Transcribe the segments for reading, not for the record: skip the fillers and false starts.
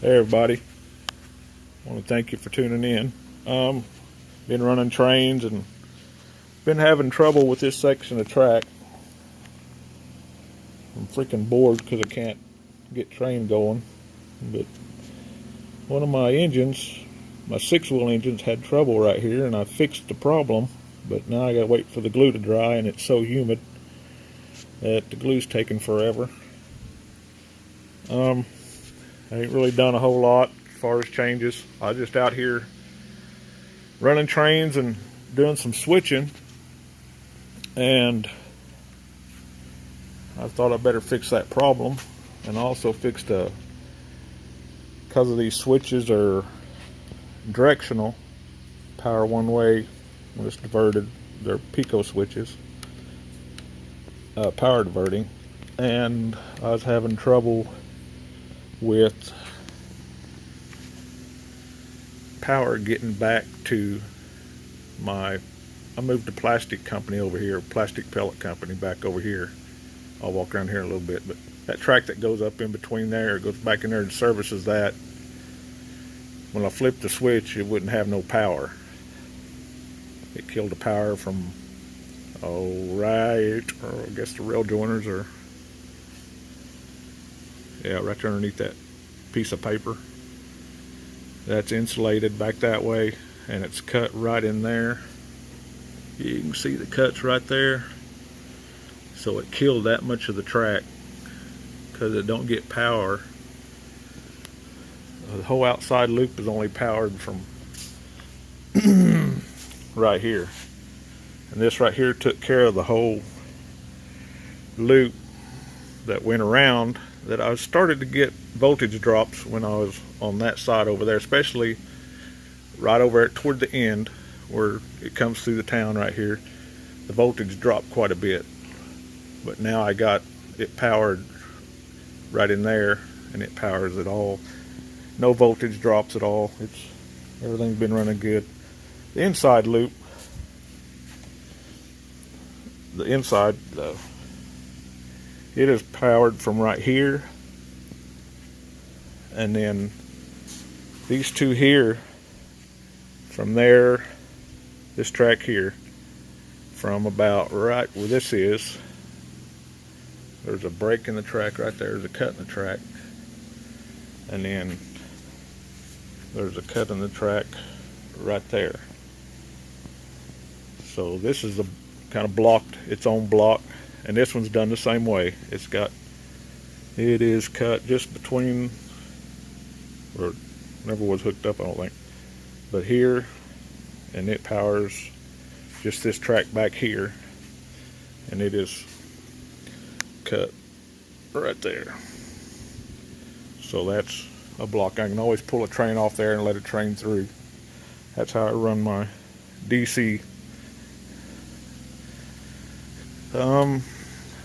Hey everybody, I want to thank you for tuning in. Been running trains and been having trouble with this section of track. I'm freaking bored because I can't get train going. But one of my engines, my 6-wheel engines, had trouble right here, and I fixed the problem. But now I gotta wait for the glue to dry, and it's so humid that the glue's taking forever. I ain't really done a whole lot as far as changes. I was just out here running trains and doing some switching, and I thought I better fix that problem, and also fix because of these switches are directional, power one way when it's diverted. They're pico switches, power diverting, and I was having trouble with power getting back to I moved the plastic company over here, plastic pellet company back over here. I'll walk around here a little bit, but that track that goes up in between there, goes back in there and services that. When I flipped the switch, it wouldn't have no power. It killed the power from, right, or I guess the rail joiners are, yeah, right there underneath that piece of paper. That's insulated back that way, and it's cut right in there. You can see the cuts right there. So it killed that much of the track because it don't get power. The whole outside loop is only powered from right here. And this right here took care of the whole loop that went around. That I started to get voltage drops when I was on that side over there, especially right over toward the end where it comes through the town right here. The voltage dropped quite a bit, but now I got it powered right in there, and it powers it all. No voltage drops at all. Everything's been running good. The inside loop, it is powered from right here, and then these two here from there, this track here, from about right where this is, there's a break in the track right there, there's a cut in the track, and then there's a cut in the track right there. So this is kind of blocked, its own block. And this one's done the same way. It is cut just between, or never was hooked up, I don't think, but here, and it powers just this track back here, and it is cut right there. So that's a block. I can always pull a train off there and let a train through. That's how I run my DC.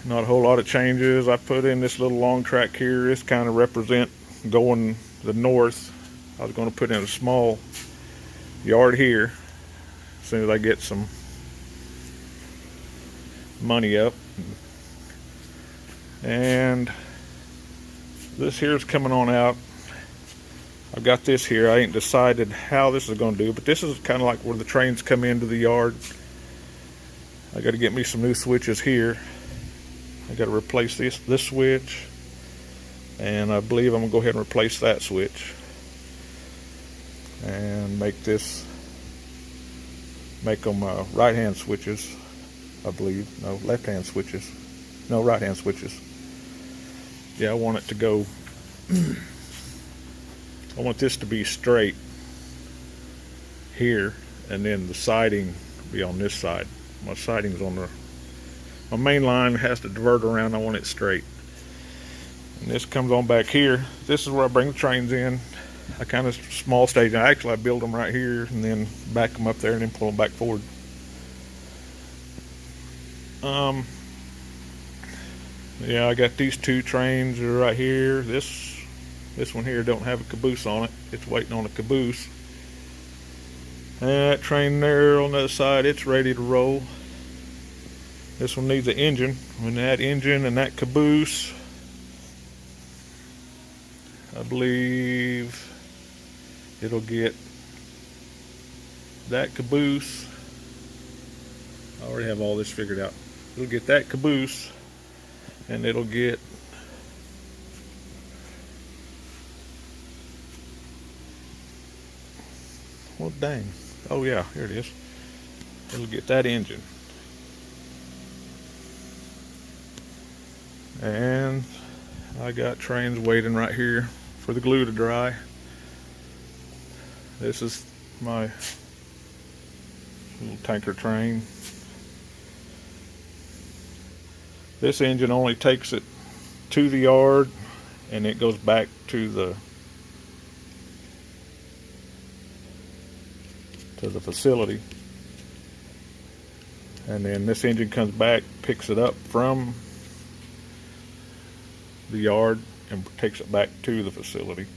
Not a whole lot of changes. I put in this little long track here. This kind of represent going the north. I was going to put in a small yard here as soon as I get some money up. And this here is coming on out. I've got this here. I ain't decided how this is going to do, but this is kind of like where the trains come into the yard. I got to get me some new switches here. I got to replace this switch, and I believe I'm gonna go ahead and replace that switch and make them right-hand switches, I believe. No, left-hand switches. No, right-hand switches. Yeah, I want it to go. I want this to be straight here, and then the siding be on this side. My siding's on my main line has to divert around. I want it straight. And this comes on back here. This is where I bring the trains in. I kind of small stage. Actually, I build them right here and then back them up there and then pull them back forward. Yeah, I got these two trains right here. This one here don't have a caboose on it. It's waiting on a caboose. And that train there on the other side, it's ready to roll. This one needs an engine. When that engine and that caboose I believe it'll get that caboose. I already have all this figured out. It'll get that caboose, and it'll get well, dang. Oh yeah, here it is. It'll get that engine. And I got trains waiting right here for the glue to dry. This is my little tanker train. This engine only takes it to the yard, and it goes back to the facility. And then this engine comes back, picks it up from the yard and takes it back to the facility.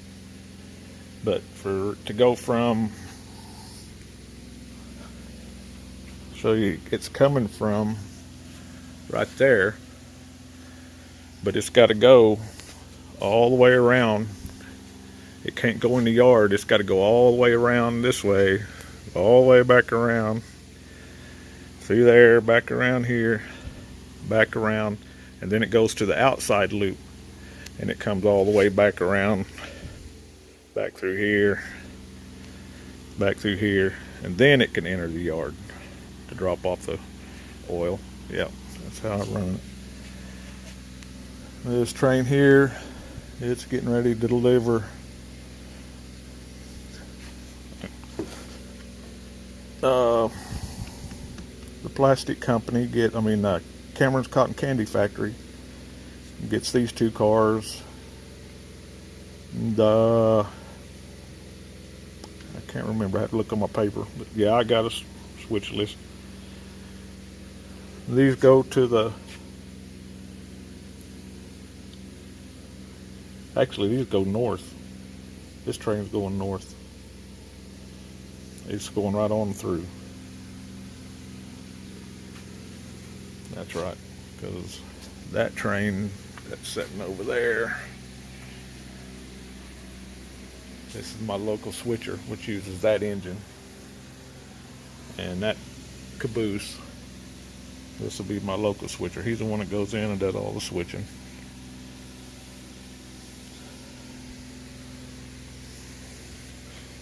But for it to go from, show you, it's coming from right there, but it's got to go all the way around. It can't go in the yard. It's got to go all the way around this way, all the way back around, through there, back around here, back around, and then it goes to the outside loop, and it comes all the way back around, back through here, back through here, and then it can enter the yard to drop off the oil. Yep, that's how I run it. This train here, it's getting ready to deliver the plastic company Cameron's Cotton Candy Factory gets these two cars. And, I can't remember. I had to look on my paper, but yeah, I got a switch list. These go to the. Actually, these go north. This train's going north. It's going right on through. That's right, because that train that's sitting over there, this is my local switcher, which uses that engine. And that caboose, this will be my local switcher. He's the one that goes in and does all the switching.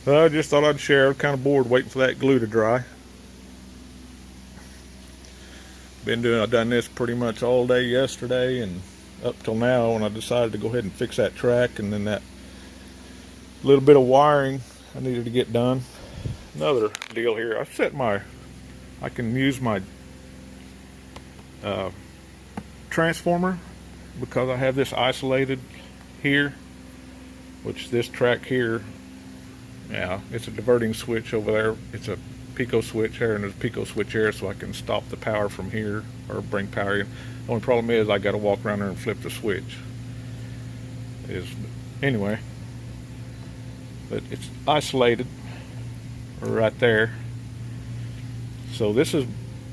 I just thought I'd share. I'm kind of bored waiting for that glue to dry. I've done this pretty much all day yesterday and up till now, when I decided to go ahead and fix that track, and then that little bit of wiring I needed to get done. Another deal here, I've set I can use my transformer, because I have this isolated here, which this track here, yeah, it's a diverting switch over there. It's a pico switch here, and there's a pico switch here, so I can stop the power from here or bring power in. The only problem is I got to walk around there and flip the switch. Anyway, but it's isolated right there. So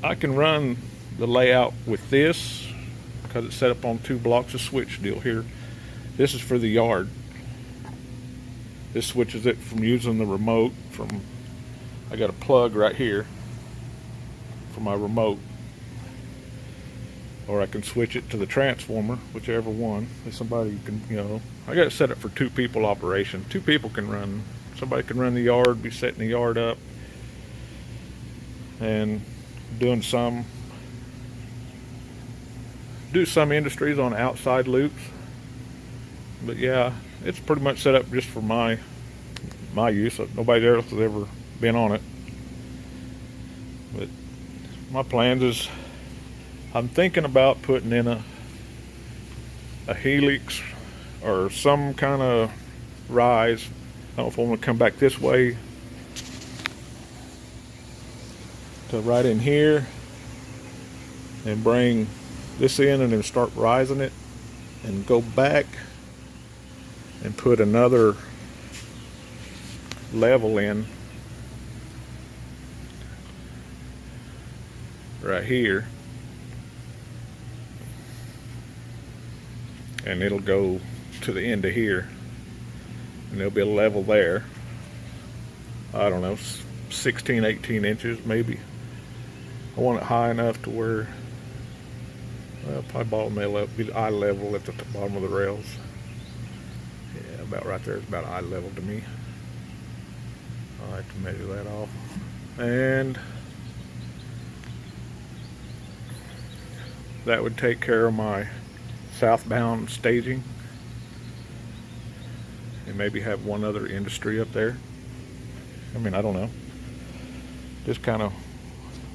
I can run the layout with this because it's set up on 2 blocks of switch deal here. This is for the yard. This switches it from using the remote I got a plug right here for my remote, or I can switch it to the transformer, whichever one. If somebody can, I got it set up for 2 people operation. 2 people can run. Somebody can run the yard, be setting the yard up, and do some industries on outside loops. But yeah, it's pretty much set up just for my use. Nobody else has ever been on it. But my plans is, I'm thinking about putting in a helix or some kind of rise. I don't know if I want to come back this way to right in here and bring this in and then start rising it, and go back and put another level in right here, and it'll go to the end of here, and there'll be a level there. I don't know, 16, 18 inches maybe. I want it high enough to where, well, probably bottom level, be eye level at the bottom of the rails. Yeah, about right there is about eye level to me. I like to measure that off. And that would take care of my southbound staging. And maybe have one other industry up there. I mean, I don't know. Just kind of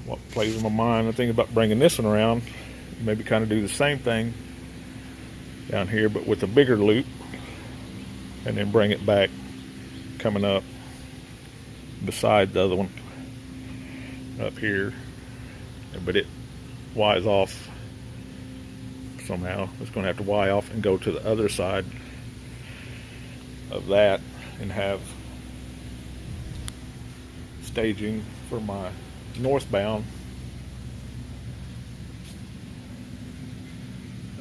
what plays in my mind. I think about bringing this one around. Maybe kind of do the same thing down here, but with a bigger loop. And then bring it back coming up beside the other one up here. But it Y's off somehow. It's going to have to Y off and go to the other side of that and have staging for my northbound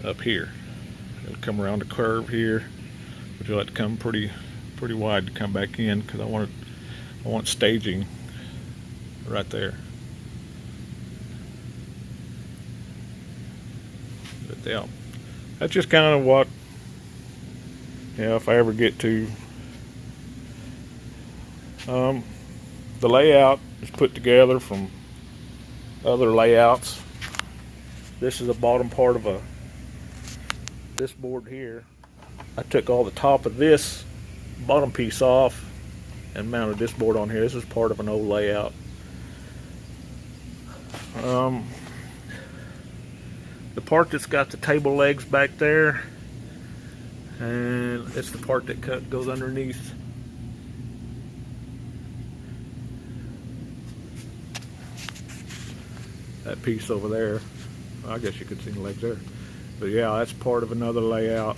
up here. It'll come around the curve here, but you'll have to come pretty wide to come back in, because I want staging right there. But yeah, that's just kind of what, if I ever get to. The layout is put together from other layouts. This is the bottom part of this board here. I took all the top of this bottom piece off and mounted this board on here. This is part of an old layout. The part that's got the table legs back there, and it's the part that goes underneath. That piece over there. I guess you could see the legs there. But yeah, that's part of another layout.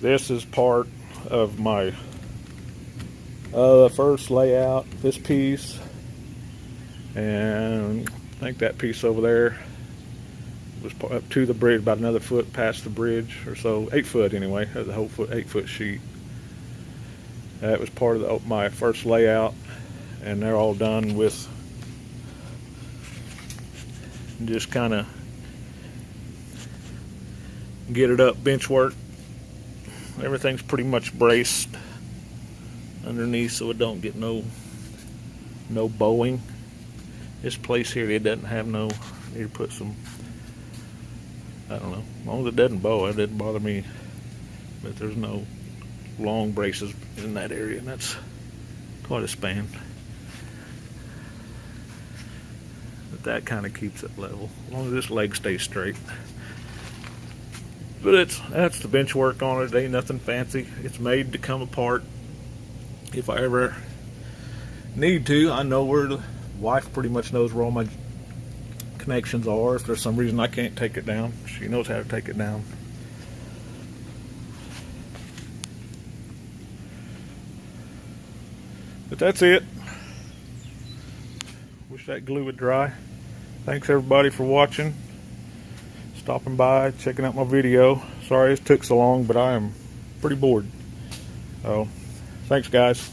This is part of my first layout, this piece. And I think that piece over there was up to the bridge, about another foot past the bridge or so. 8 foot anyway, the whole 8-foot sheet. That was part of my first layout, and they're all done with just kind of get it up bench work. Everything's pretty much braced underneath so it don't get no bowing. This place here, it doesn't have no, need to put some, I don't know, as long as it doesn't bow, it doesn't bother me. But there's no long braces in that area, and that's quite a span. But that kind of keeps it level, as long as this leg stays straight. But that's the bench work on it. It ain't nothing fancy. It's made to come apart if I ever need to. I know where the wife pretty much knows where all my connections are. If there's some reason I can't take it down, she knows how to take it down. But that's it. Wish that glue would dry. Thanks everybody for watching, stopping by, checking out my video. Sorry it took so long, but I am pretty bored. So thanks guys.